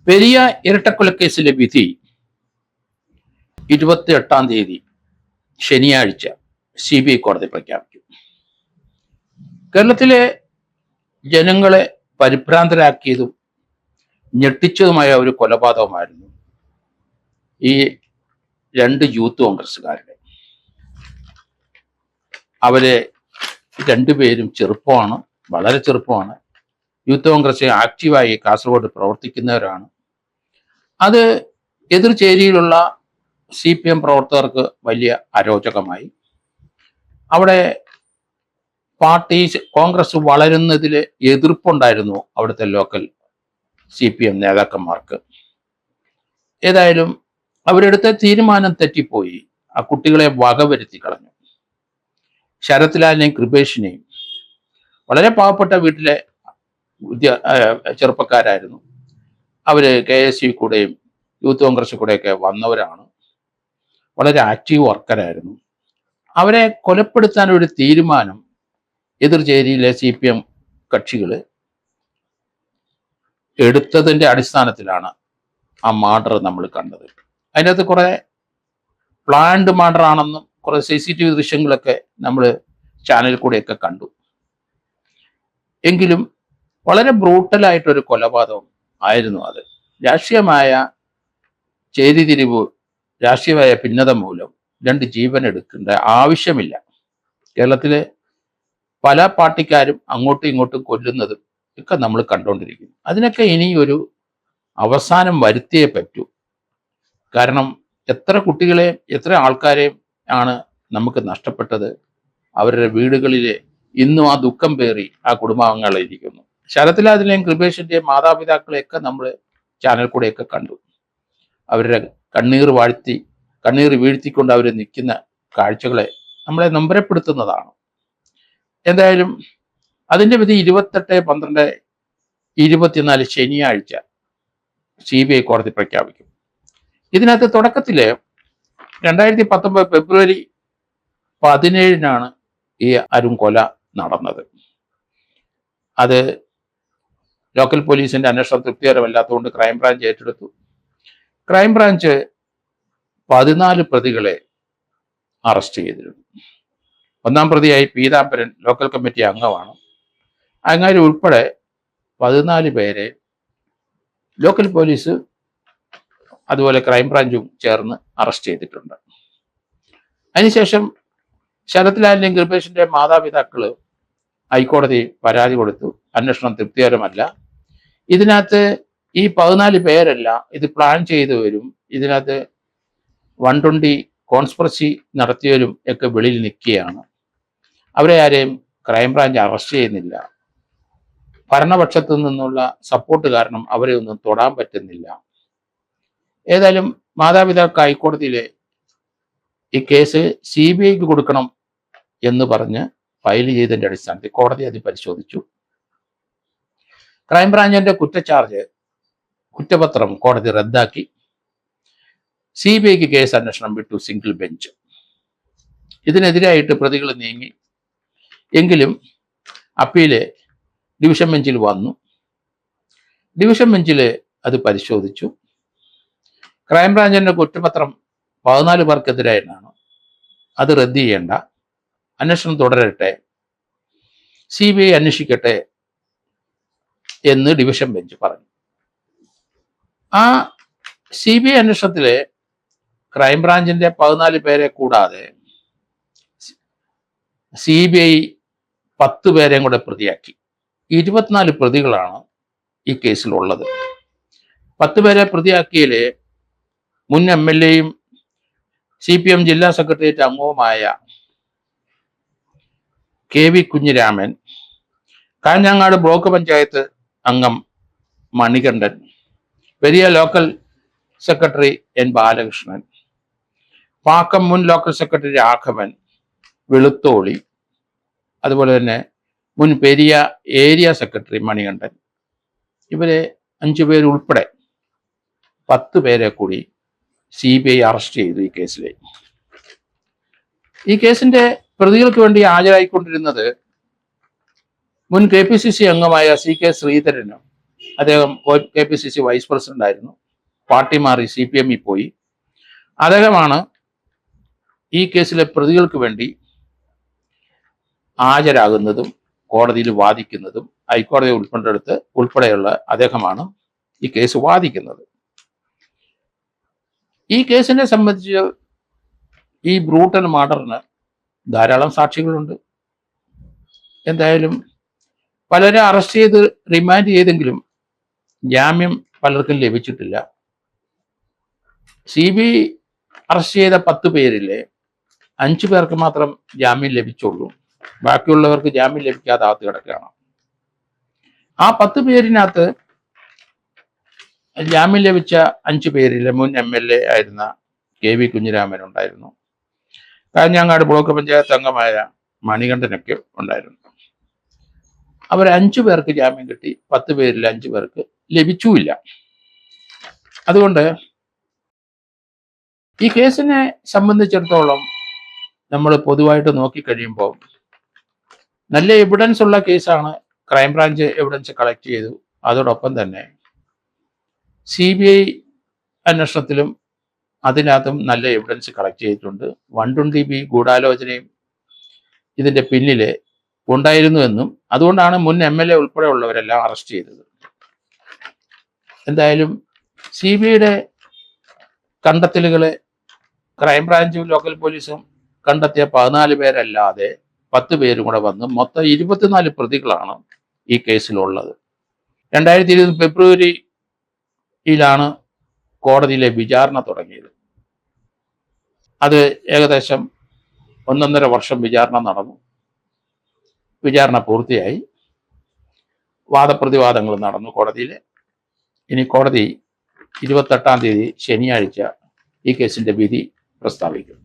പെരിയ ഇരട്ടക്കൊലക്കേസിലെ വിധി 28 ശനിയാഴ്ച CBI കോടതി പ്രഖ്യാപിക്കും. കേരളത്തിലെ ജനങ്ങളെ പരിഭ്രാന്തരാക്കിയതും ഞെട്ടിച്ചതുമായ ഒരു കൊലപാതകമായിരുന്നു ഈ 2 യൂത്ത് കോൺഗ്രസ്സുകാരുടെ. അവര് രണ്ടുപേരും ചെറുപ്പമാണ്, വളരെ ചെറുപ്പമാണ്. യൂത്ത് കോൺഗ്രസ് ആക്റ്റീവായി കാസർഗോഡ് പ്രവർത്തിക്കുന്നവരാണ്. അത് എതിർചേരിയിലുള്ള CPM പ്രവർത്തകർക്ക് വലിയ അരോചകമായി. അവിടെ പാർട്ടി കോൺഗ്രസ് വളരുന്നതിൽ എതിർപ്പുണ്ടായിരുന്നു അവിടുത്തെ ലോക്കൽ CPM നേതാക്കന്മാർക്ക്. ഏതായാലും അവരെടുത്ത തീരുമാനം തെറ്റിപ്പോയി. ആ കുട്ടികളെ വകവരുത്തി കളഞ്ഞു. ശരത് ലാലിനെയും കൃപേഷിനെയും, വളരെ പാവപ്പെട്ട വീട്ടിലെ ചെറുപ്പക്കാരായിരുന്നു. അവര് KSU കൂടെയും യൂത്ത് കോൺഗ്രസ് കൂടെയൊക്കെ വന്നവരാണ്. വളരെ ആക്റ്റീവ് വർക്കറായിരുന്നു. അവരെ കൊലപ്പെടുത്താൻ ഒരു തീരുമാനം എതിർചേരിയിലെ CPM കക്ഷികൾ എടുത്തതിൻ്റെ അടിസ്ഥാനത്തിലാണ് ആ മാർഡർ നമ്മൾ കണ്ടത്. അതിനകത്ത് കുറെ പ്ലാൻഡ് മാർഡർ ആണെന്നും കുറെ CCTV ദൃശ്യങ്ങളൊക്കെ നമ്മൾ ചാനലിൽ കൂടെയൊക്കെ കണ്ടു. എങ്കിലും വളരെ ബ്രൂട്ടലായിട്ടൊരു കൊലപാതകം ആയിരുന്നു അത്. രാഷ്ട്രീയമായ ചേരിതിരിവ്, രാഷ്ട്രീയമായ ഭിന്നത മൂലം 2 ജീവൻ എടുക്കേണ്ട ആവശ്യമില്ല. കേരളത്തിലെ പല പാർട്ടിക്കാരും അങ്ങോട്ടും ഇങ്ങോട്ടും കൊല്ലുന്നതും ഒക്കെ നമ്മൾ കണ്ടുകൊണ്ടിരിക്കുന്നു. അതിനൊക്കെ ഇനി ഒരു അവസാനം വരുത്തിയേ പറ്റൂ. കാരണം എത്ര കുട്ടികളെയും എത്ര ആൾക്കാരെയും ആണ് നമുക്ക് നഷ്ടപ്പെട്ടത്. അവരുടെ വീടുകളിലെ ഇന്നും ആ ദുഃഖം പേറി ആ കുടുംബാംഗങ്ങളിരിക്കുന്നു. ശരത് ലാലിന്റെയും കൃപേഷിന്റെയും മാതാപിതാക്കളെയൊക്കെ നമ്മൾ ചാനൽ കൂടെയൊക്കെ കണ്ടു. അവരുടെ കണ്ണീർ വീഴ്ത്തിക്കൊണ്ട് അവർ നിൽക്കുന്ന കാഴ്ചകളെ നമ്മളെ നൊമ്പരപ്പെടുത്തുന്നതാണ്. എന്തായാലും അതിൻ്റെ വിധി 28/12/24 ശനിയാഴ്ച CBI കോടതി പ്രഖ്യാപിക്കും. ഇതിനകത്ത് തുടക്കത്തിൽ 2019 ഫെബ്രുവരി 17 ഈ അരുൺ കൊല നടന്നത്. അത് ലോക്കൽ പോലീസിന്റെ അന്വേഷണം തൃപ്തികരമല്ലാത്തതുകൊണ്ട് ക്രൈംബ്രാഞ്ച് ഏറ്റെടുത്തു. ക്രൈംബ്രാഞ്ച് 14 പ്രതികളെ അറസ്റ്റ് ചെയ്തിരുന്നു. 1-ാം പ്രതിയായി പീതാംബരൻ ലോക്കൽ കമ്മിറ്റി അംഗമാണ്. അങ്ങനെ ഉൾപ്പെടെ 14 പേരെ ലോക്കൽ പോലീസ് അതുപോലെ ക്രൈംബ്രാഞ്ചും ചേർന്ന് അറസ്റ്റ് ചെയ്തിട്ടുണ്ട്. അതിനുശേഷം ശരത് ലാലിന്റെയും കൃപേഷിന്റെയും മാതാപിതാക്കൾ ഹൈക്കോടതി പരാതി കൊടുത്തു. അന്വേഷണം തൃപ്തികരമല്ല. ഇതിനകത്ത് ഈ 14 പേരല്ല ഇത് പ്ലാൻ ചെയ്തവരും ഇതിനകത്ത് 120 കോൺസ്പിറസി നടത്തിയവരും ഒക്കെ വെളിയിൽ നിൽക്കുകയാണ്. അവരെ ആരെയും ക്രൈംബ്രാഞ്ച് അറസ്റ്റ് ചെയ്യുന്നില്ല. ഭരണപക്ഷത്തു നിന്നുള്ള സപ്പോർട്ട് കാരണം അവരെ ഒന്നും തൊടാൻ പറ്റുന്നില്ല. ഏതായാലും മാതാപിതാക്കൾ ഹൈക്കോടതിയിലെ ഈ കേസ് CBIക്ക് കൊടുക്കണം എന്ന് പറഞ്ഞ് ഫയൽ ചെയ്തതിൻ്റെ അടിസ്ഥാനത്തിൽ കോടതി അത് പരിശോധിച്ചു. ക്രൈംബ്രാഞ്ചിന്റെ കുറ്റപത്രം കോടതി റദ്ദാക്കി. CBIക്ക് കേസ് അന്വേഷണം വിട്ടു സിംഗിൾ ബെഞ്ച്. ഇതിനെതിരായിട്ട് പ്രതികൾ നീങ്ങി. എങ്കിലും അപ്പീല് ഡിവിഷൻ ബെഞ്ചിൽ വന്നു. ഡിവിഷൻ ബെഞ്ചിൽ അത് പരിശോധിച്ചു. ക്രൈംബ്രാഞ്ചിന്റെ കുറ്റപത്രം 14 പേർക്കെതിരായിട്ടാണ്. അത് റദ്ദ് ചെയ്യേണ്ട, അന്വേഷണം തുടരട്ടെ, CBI അന്വേഷിക്കട്ടെ എന്ന് ഡിവിഷൻ ബെഞ്ച് പറഞ്ഞു. ആ CBI അന്വേഷണത്തിലെ ക്രൈംബ്രാഞ്ചിന്റെ 14 പേരെ കൂടാതെ CBI 10 പേരെയും കൂടെ പ്രതിയാക്കി. 24 പ്രതികളാണ് ഈ കേസിലുള്ളത്. 10 പേരെ പ്രതിയാക്കിയതിൽ മുൻ MLAയും CPM ജില്ലാ സെക്രട്ടേറിയറ്റ് അംഗവുമായ KV കുഞ്ഞിരാമൻ, കാഞ്ഞങ്ങാട് ബ്ലോക്ക് പഞ്ചായത്ത് അംഗം Manikandan, Periya local secretary N Balakrishnan, Pakkam മുൻ ലോക്കൽ സെക്രട്ടറി രാഘവൻ, വെളുത്തോളി, അതുപോലെ തന്നെ മുൻ പെരിയ ഏരിയ സെക്രട്ടറി മണികണ്ഠൻ, ഇവരെ 5 പേരുൾപ്പെടെ 10 പേരെ കൂടി CBI അറസ്റ്റ് ചെയ്തു. ഈ കേസിന്റെ പ്രതികൾക്ക് വേണ്ടി ഹാജരായിക്കൊണ്ടിരുന്നത് മുൻ KPCC അംഗമായ CK ശ്രീധരനും അദ്ദേഹം KPCC വൈസ് പ്രസിഡന്റ് ആയിരുന്നു. പാർട്ടി മാറി CPM പോയി. അദ്ദേഹമാണ് ഈ കേസിലെ പ്രതികൾക്ക് വേണ്ടി ഹാജരാകുന്നതും കോടതിയിൽ വാദിക്കുന്നതും. ഹൈക്കോടതി ഉൾപ്പെടെയുള്ള അദ്ദേഹമാണ് ഈ കേസ് വാദിക്കുന്നത്. ഈ കേസിനെ സംബന്ധിച്ച് ഈ ബ്രൂട്ടൽ മർഡറിന് ധാരാളം സാക്ഷികളുണ്ട്. എന്തായാലും പലരെ അറസ്റ്റ് ചെയ്ത് റിമാൻഡ് ചെയ്തെങ്കിലും ജാമ്യം പലർക്കും ലഭിച്ചിട്ടില്ല. CBI അറസ്റ്റ് ചെയ്ത 10 പേരിലെ 5 പേർക്ക് മാത്രം ജാമ്യം ലഭിച്ചുള്ളൂ. ബാക്കിയുള്ളവർക്ക് ജാമ്യം ലഭിക്കാതെ അകത്ത് കിടക്കുകയാണ്. ആ 10 പേരിനകത്ത് ജാമ്യം ലഭിച്ച 5 പേരിലെ മുൻ MLA ആയിരുന്ന KV കുഞ്ഞിരാമൻ ഉണ്ടായിരുന്നു. കാഞ്ഞങ്ങാട് ബ്ലോക്ക് പഞ്ചായത്ത് അംഗമായ മണികണ്ഠനൊക്കെ ഉണ്ടായിരുന്നു. അവർ 5 പേർക്ക് ജാമ്യം കിട്ടി. 10 പേരിൽ 5 പേർക്ക് ലഭിച്ചുമില്ല. അതുകൊണ്ട് ഈ കേസിനെ സംബന്ധിച്ചിടത്തോളം നമ്മൾ പൊതുവായിട്ട് നോക്കിക്കഴിയുമ്പോൾ നല്ല എവിഡൻസ് ഉള്ള കേസാണ്. ക്രൈംബ്രാഞ്ച് എവിഡൻസ് കളക്ട് ചെയ്തു. അതോടൊപ്പം തന്നെ CBI അന്വേഷണത്തിലും അതിനകത്തും നല്ല എവിഡൻസ് കളക്ട് ചെയ്തിട്ടുണ്ട്. 120B ഗൂഢാലോചനയും ഇതിന്റെ പിന്നില് ഉണ്ടായിരുന്നു എന്നും അതുകൊണ്ടാണ് മുൻ MLA ഉൾപ്പെടെയുള്ളവരെല്ലാം അറസ്റ്റ് ചെയ്തത്. എന്തായാലും CBIയുടെ കണ്ടെത്തലുകളെ ക്രൈംബ്രാഞ്ചും ലോക്കൽ പോലീസും കണ്ടെത്തിയ 14 പേരല്ലാതെ 10 പേരും കൂടെ വന്ന് മൊത്തം 24 പ്രതികളാണ് ഈ കേസിലുള്ളത്. 2020 ഫെബ്രുവരിയിലാണ് കോടതിയിലെ വിചാരണ തുടങ്ങിയത്. അത് ഏകദേശം 1.5 വർഷം വിചാരണ നടന്നു. വിചാരണ പൂർത്തിയായി. വാദപ്രതിവാദങ്ങൾ നടന്നു കോടതിയിൽ. ഇനി കോടതി 28-ാം തീയതി ശനിയാഴ്ച ഈ കേസിന്റെ വിധി പ്രസ്താവിക്കും.